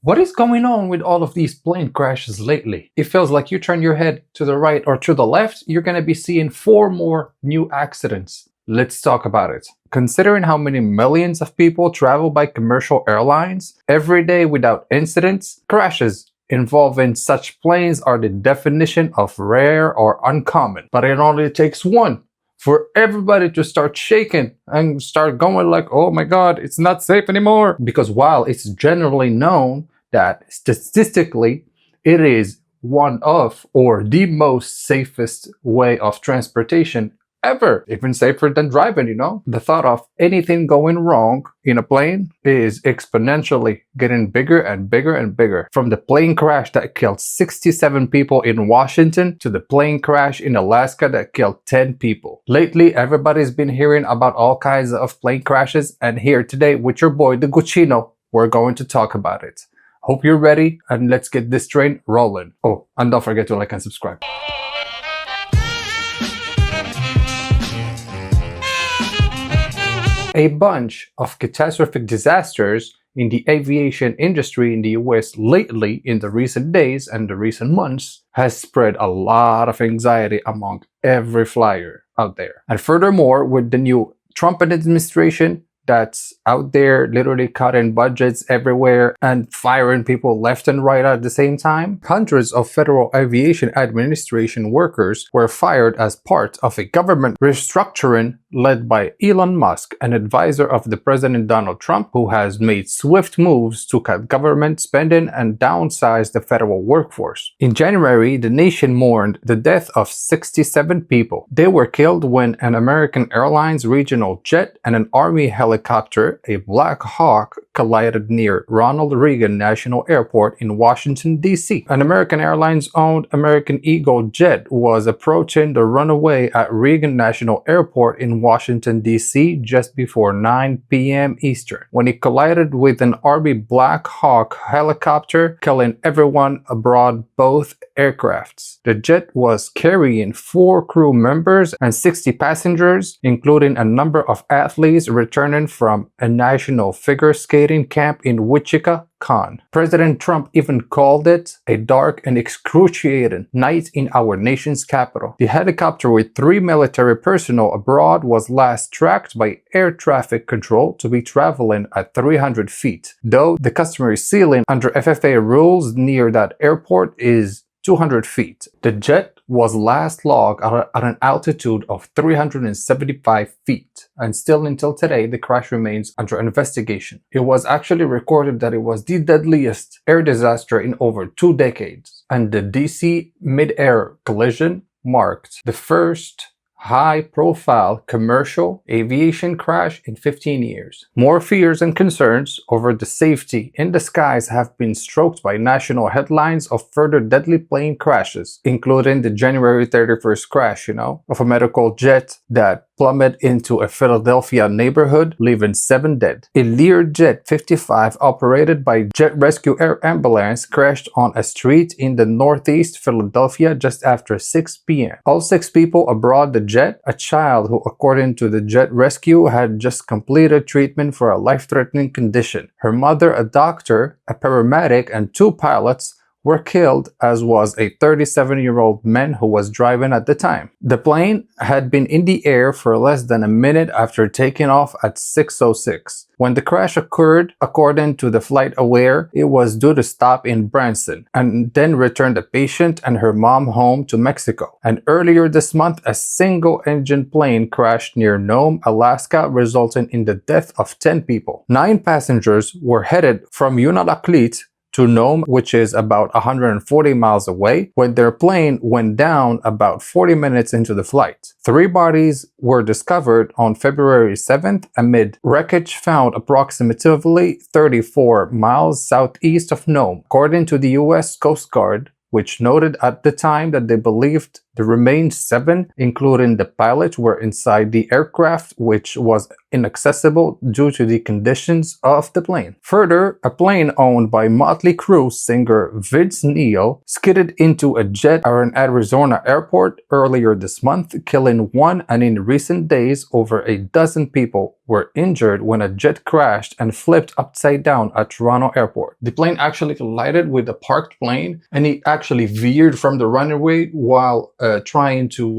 What is going on with all of these plane crashes lately? It feels like you turn your head to the right or to the left, you're gonna be seeing 4 more new accidents. Let's talk about it. Considering how many millions of people travel by commercial airlines every day without incidents, crashes involving such planes are the definition of rare or uncommon. But it only takes one for everybody to start shaking and start going like, oh my god, it's not safe anymore. Because while it's generally known that statistically it is one of or the most safest way of transportation ever, even safer than driving, the thought of anything going wrong in a plane is exponentially getting bigger and bigger and bigger. From the plane crash that killed 67 people in Washington to the plane crash in Alaska that killed 10 people. Lately, everybody's been hearing about all kinds of plane crashes, and here today with your boy, the Guccino, we're going to talk about it. Hope you're ready, and let's get this train rolling. Oh, and don't forget to like and subscribe. A bunch of catastrophic disasters in the aviation industry in the US lately in the recent days and the recent months has spread a lot of anxiety among every flyer out there. And furthermore, with the new Trump administration that's out there literally cutting budgets everywhere and firing people left and right at the same time, hundreds of Federal Aviation Administration workers were fired as part of a government restructuring led by Elon Musk, an advisor of the President Donald Trump, who has made swift moves to cut government spending and downsize the federal workforce. In January, the nation mourned the death of 67 people. They were killed when an American Airlines regional jet and an Army helicopter, a Black Hawk, collided near Ronald Reagan National Airport in Washington, D.C. An American Airlines-owned American Eagle jet was approaching the runway at Reagan National Airport in Washington, D.C. just before 9 p.m. Eastern, when it collided with an Army Black Hawk helicopter, killing everyone aboard both aircrafts. The jet was carrying 4 crew members and 60 passengers, including a number of athletes returning from a national figure skating camp in Wichita, Con. President Trump even called it a dark and excruciating night in our nation's capital. The helicopter with 3 military personnel aboard was last tracked by air traffic control to be traveling at 300 feet, though the customary ceiling under FAA rules near that airport is 200 feet. The jet was last logged at an altitude of 375 feet, and still until today the crash remains under investigation. It was actually recorded that it was the deadliest air disaster in over 2 decades, and the DC mid-air collision marked the first high-profile commercial aviation crash in 15 years. More fears and concerns over the safety in the skies have been stroked by national headlines of further deadly plane crashes, including the January 31st crash, of a medical jet that plummeted into a Philadelphia neighborhood, leaving 7 dead. A Learjet 55 operated by Jet Rescue Air Ambulance crashed on a street in the northeast Philadelphia just after 6 p.m. All 6 people aboard the jet, a child who, according to the Jet Rescue, had just completed treatment for a life-threatening condition. Her mother, a doctor, a paramedic, and 2 pilots were killed, as was a 37-year-old man who was driving at the time. The plane had been in the air for less than a minute after taking off at 6:06. When the crash occurred, according to the Flight Aware, it was due to stop in Branson and then return the patient and her mom home to Mexico. And earlier this month, a single-engine plane crashed near Nome, Alaska, resulting in the death of 10 people. 9 passengers were headed from Unalakleet to Nome, which is about 140 miles away, when their plane went down about 40 minutes into the flight. 3 bodies were discovered on February 7th amid wreckage found approximately 34 miles southeast of Nome, according to the U.S. Coast Guard, which noted at the time that they believed The remaining 7, including the pilot, were inside the aircraft, which was inaccessible due to the conditions of the plane. Further, a plane owned by Motley Crue singer Vince Neil skidded into a jet at an Arizona airport earlier this month, killing 1, and in recent days over a dozen people were injured when a jet crashed and flipped upside down at Toronto airport. The plane actually collided with a parked plane, and it actually veered from the runway while trying to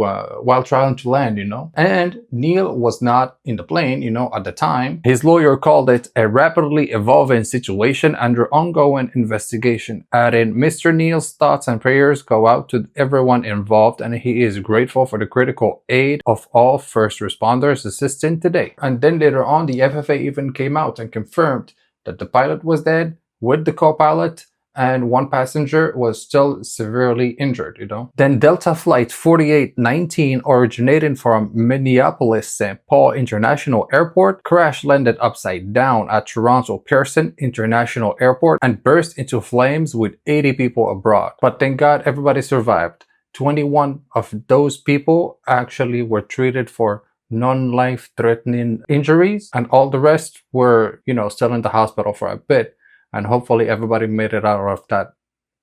land, And Neil was not in the plane, at the time. His lawyer called it a rapidly evolving situation under ongoing investigation, adding, "Mr. Neil's thoughts and prayers go out to everyone involved, and he is grateful for the critical aid of all first responders assisting today." And then later on, the FFA even came out and confirmed that the pilot was dead with the co-pilot, and 1 passenger was still severely injured, Then Delta Flight 4819, originating from Minneapolis-St. Paul International Airport, crash-landed upside down at Toronto Pearson International Airport and burst into flames with 80 people aboard. But thank God everybody survived. 21 of those people actually were treated for non-life-threatening injuries, and all the rest were, still in the hospital for a bit. And hopefully everybody made it out of that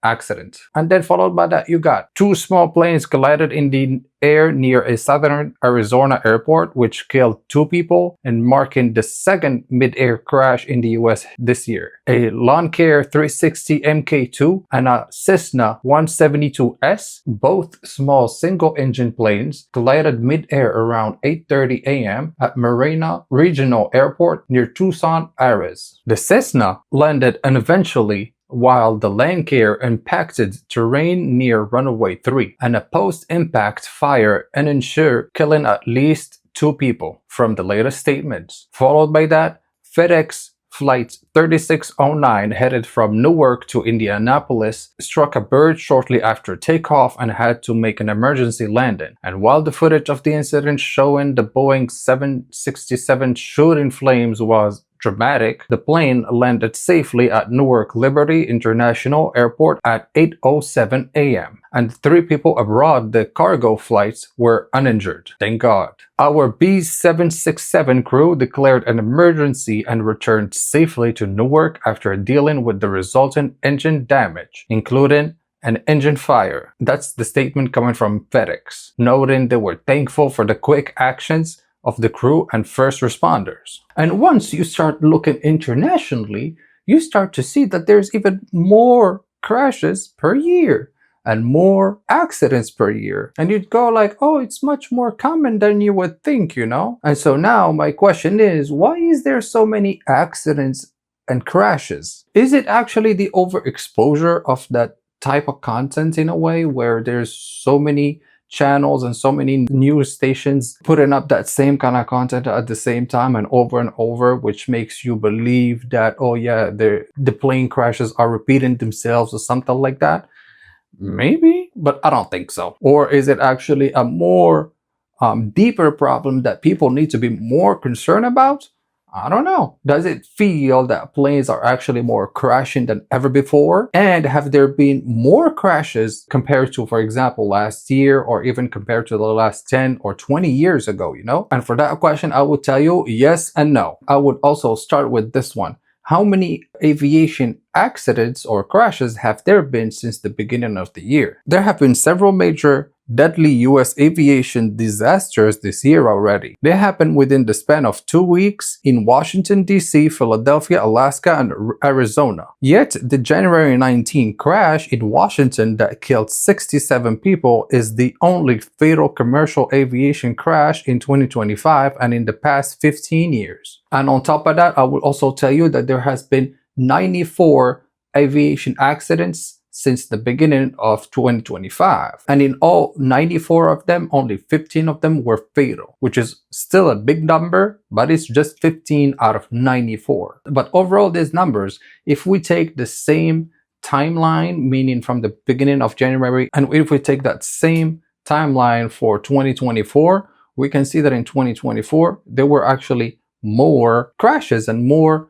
accident. And then followed by that, you got 2 small planes collided in the air near a southern Arizona airport, which killed 2 people and marking the 2nd mid-air crash in the US this year. A Lawn Care 360 Mk2 and a Cessna 172S, both small single-engine planes, collided mid-air around 8:30 a.m. at Marina Regional Airport near Tucson, Arizona. The Cessna landed uneventually, while the Lawn Care impacted terrain near runway 3, and a post-impact fire ensured, killing at least 2 people from the latest statements. Followed by that, FedEx Flight 3609, headed from Newark to Indianapolis, struck a bird shortly after takeoff and had to make an emergency landing. And while the footage of the incident showing the Boeing 767 shooting flames was dramatic, the plane landed safely at Newark Liberty International Airport at 8:07 a.m. and 3 people aboard the cargo flights were uninjured. Thank God. Our B767 crew declared an emergency and returned safely to Newark after dealing with the resultant engine damage, including an engine fire. That's the statement coming from FedEx, noting they were thankful for the quick actions of the crew and first responders. And once you start looking internationally, you start to see that there's even more crashes per year and more accidents per year. And you'd go like, oh, it's much more common than you would think, And so now my question is, why is there so many accidents and crashes? Is it actually the overexposure of that type of content in a way, where there's so many channels and so many news stations putting up that same kind of content at the same time and over, which makes you believe that, oh yeah, the plane crashes are repeating themselves or something like that? Maybe, but I don't think so. Or is it actually a more deeper problem that people need to be more concerned about? I don't know. Does it feel that planes are actually more crashing than ever before? And have there been more crashes compared to, for example, last year, or even compared to the last 10 or 20 years ago, And for that question, I would tell you yes and no. I would also start with this one. How many aviation accidents or crashes have there been since the beginning of the year? There have been several major deadly US aviation disasters this year already. They happened within the span of 2 weeks in Washington, D.C., Philadelphia, Alaska, and Arizona. Yet, the January 19 crash in Washington that killed 67 people is the only fatal commercial aviation crash in 2025 and in the past 15 years. And on top of that, I will also tell you that there has been 94 aviation accidents since the beginning of 2025. And in all 94 of them, only 15 of them were fatal, which is still a big number, but it's just 15 out of 94. But overall, these numbers, if we take the same timeline, meaning from the beginning of January, and if we take that same timeline for 2024, we can see that in 2024, there were actually more crashes and more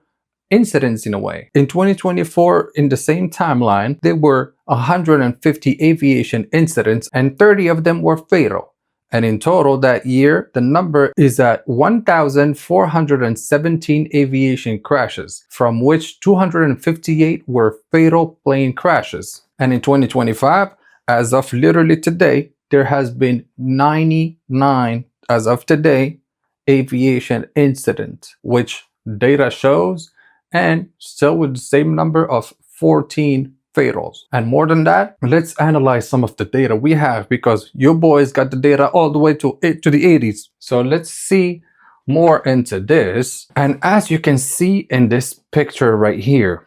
incidents in a way. In 2024, in the same timeline, there were 150 aviation incidents, and 30 of them were fatal. And in total that year, the number is at 1,417 aviation crashes, from which 258 were fatal plane crashes. And in 2025, as of literally today, there has been 99, as of today, aviation incidents, which data shows, and still with the same number of 14 fatals. And more than that, let's analyze some of the data we have, because you boys got the data all the way to the 80s. So let's see more into this. And as you can see in this picture right here,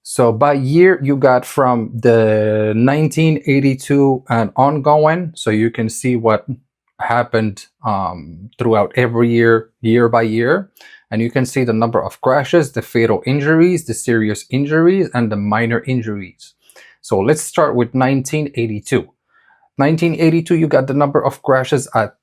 so by year you got from the 1982 and ongoing, so you can see what happened throughout every year, year by year. And you can see the number of crashes, the fatal injuries, the serious injuries, and the minor injuries. So let's start with 1982. 1982, you got the number of crashes at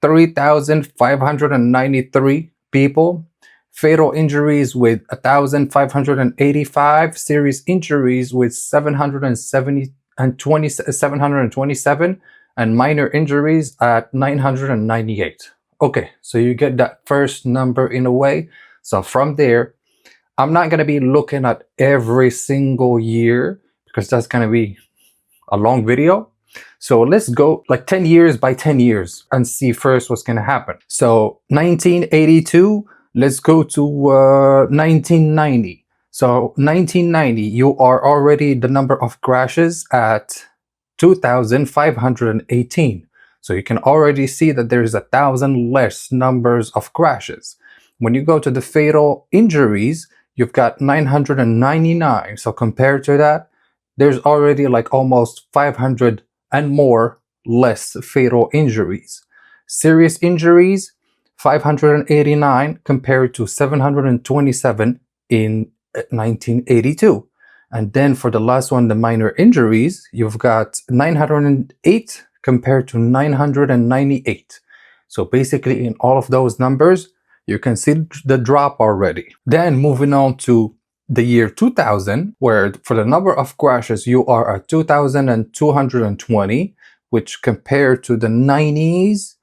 3,593 people, fatal injuries with 1,585, serious injuries with 727, and minor injuries at 998. Okay, so you get that first number in a way. So from there, I'm not going to be looking at every single year because that's going to be a long video. So let's go like 10 years by 10 years and see first what's going to happen. So 1982, let's go to 1990. So 1990, you are already the number of crashes at 2,518. So you can already see that there is 1,000 less numbers of crashes. When you go to the fatal injuries, you've got 999. So compared to that, there's already like almost 500 and more less fatal injuries. Serious injuries, 589 compared to 727 in 1982. And then for the last one, the minor injuries, you've got 908 compared to 998. So basically in all of those numbers, you can see the drop already. Then moving on to the year 2000, where for the number of crashes, you are at 2,220, which compared to the 90s,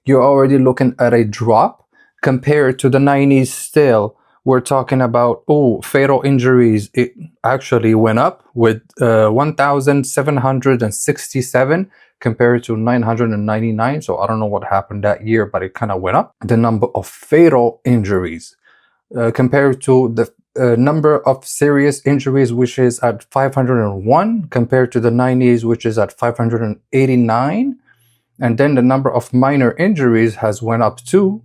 you're already looking at a drop. Compared to the 90s still, we're talking about, fatal injuries, it actually went up with 1,767 compared to 999. So I don't know what happened that year, but it kind of went up. The number of fatal injuries compared to the number of serious injuries, which is at 501 compared to the 90s, which is at 589. And then the number of minor injuries has went up too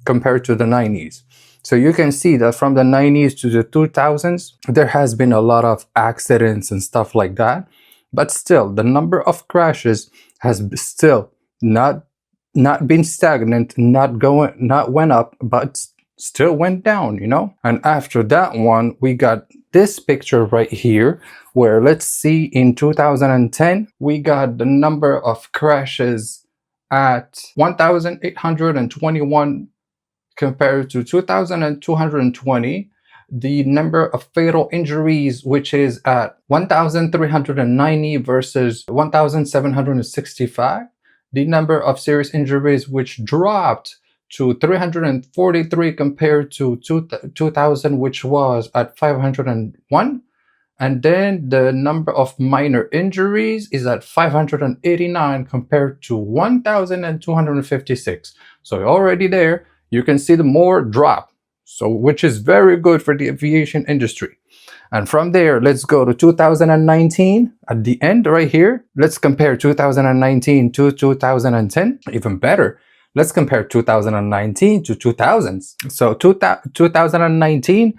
compared to the 90s. So you can see that from the 90s to the 2000s, there has been a lot of accidents and stuff like that. But still, the number of crashes has still not been stagnant, not went up, but still went down, you know? And after that one, we got this picture right here, where let's see, in 2010, we got the number of crashes at 1,821 compared to 2,220, the number of fatal injuries, which is at 1,390 versus 1,765, the number of serious injuries, which dropped to 343 compared to 2,000, which was at 501. And then the number of minor injuries is at 589 compared to 1,256. So already there, you can see the more drop, so which is very good for the aviation industry. And from there, let's go to 2019 at the end right here. Let's compare 2019 to 2010. Even better, let's compare 2019 to 2000s. So 2019,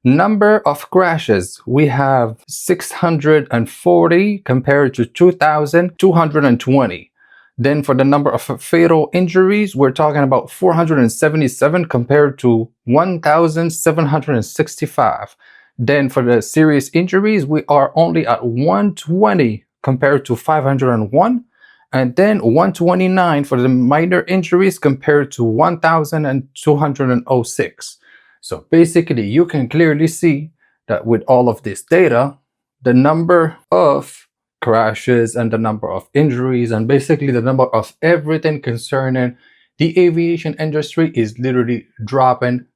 number of crashes, we have 640 compared to 2,220. Then for the number of fatal injuries, we're talking about 477 compared to 1,765. Then for the serious injuries, we are only at 120 compared to 501. And then 129 for the minor injuries compared to 1,206. So basically, you can clearly see that with all of this data, the number of crashes and the number of injuries and basically the number of everything concerning the aviation industry is literally dropping,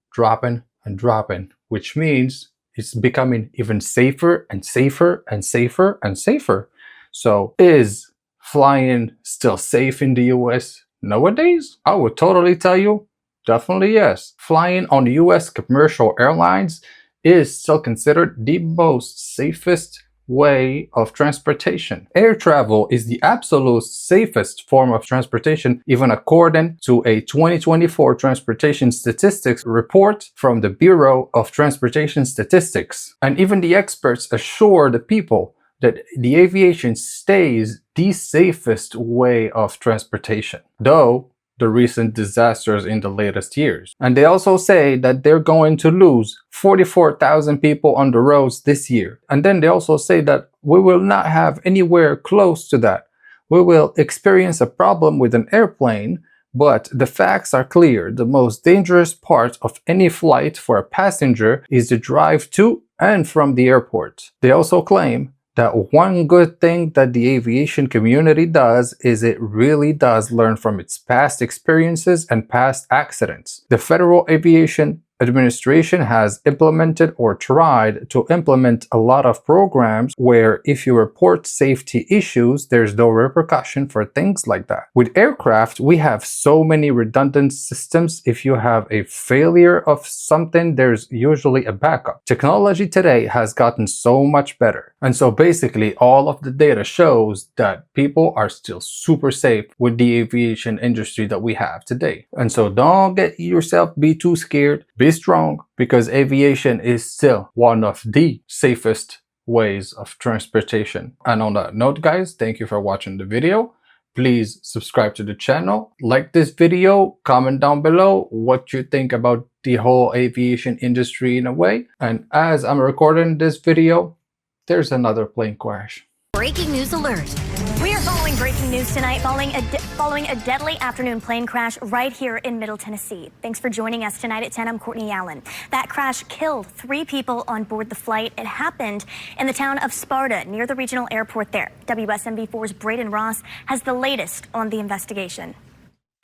which means it's becoming even safer and safer and safer and safer. So is flying still safe in the US nowadays? I would totally tell you, definitely yes. Flying on the US commercial airlines is still considered the most safest way of transportation. Air travel is the absolute safest form of transportation, even according to a 2024 transportation statistics report from the Bureau of Transportation Statistics. And even the experts assure the people that the aviation stays the safest way of transportation, though the recent disasters in the latest years. And they also say that they're going to lose 44,000 people on the roads this year. And then they also say that we will not have anywhere close to that. We will experience a problem with an airplane, but the facts are clear. The most dangerous part of any flight for a passenger is the drive to and from the airport. They also claim that one good thing that the aviation community does is it really does learn from its past experiences and past accidents. The Federal Aviation Administration has implemented or tried to implement a lot of programs where if you report safety issues, there's no repercussion for things like that. With aircraft, we have so many redundant systems. If you have a failure of something, there's usually a backup. Technology today has gotten so much better. And so basically all of the data shows that people are still super safe with the aviation industry that we have today. And so don't get yourself be too scared. Be strong, because aviation is still one of the safest ways of transportation. And on that note, guys, thank you for watching the video. Please subscribe to the channel, like this video, comment down below what you think about the whole aviation industry in a way. And as I'm recording this video, there's another plane crash. Breaking news alert. We are following breaking news tonight following a deadly afternoon plane crash right here in Middle Tennessee. Thanks for joining us tonight at 10. I'm Courtney Allen. That crash killed 3 people on board the flight. It happened in the town of Sparta near the regional airport there. WSMV4's Braden Ross has the latest on the investigation.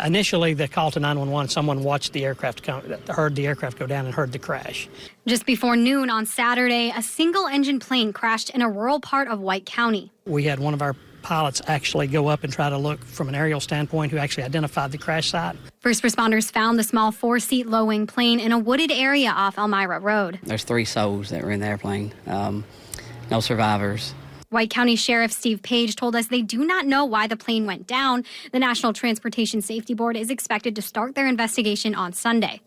Initially, the call to 911, someone watched the aircraft heard the aircraft go down and heard the crash. Just before noon on Saturday, a single-engine plane crashed in a rural part of White County. We had one of our pilots actually go up and try to look from an aerial standpoint who actually identified the crash site. First responders found the small 4-seat low-wing plane in a wooded area off Elmira Road. There's 3 souls that were in the airplane, no survivors. White County Sheriff Steve Page told us they do not know why the plane went down. The National Transportation Safety Board is expected to start their investigation on Sunday.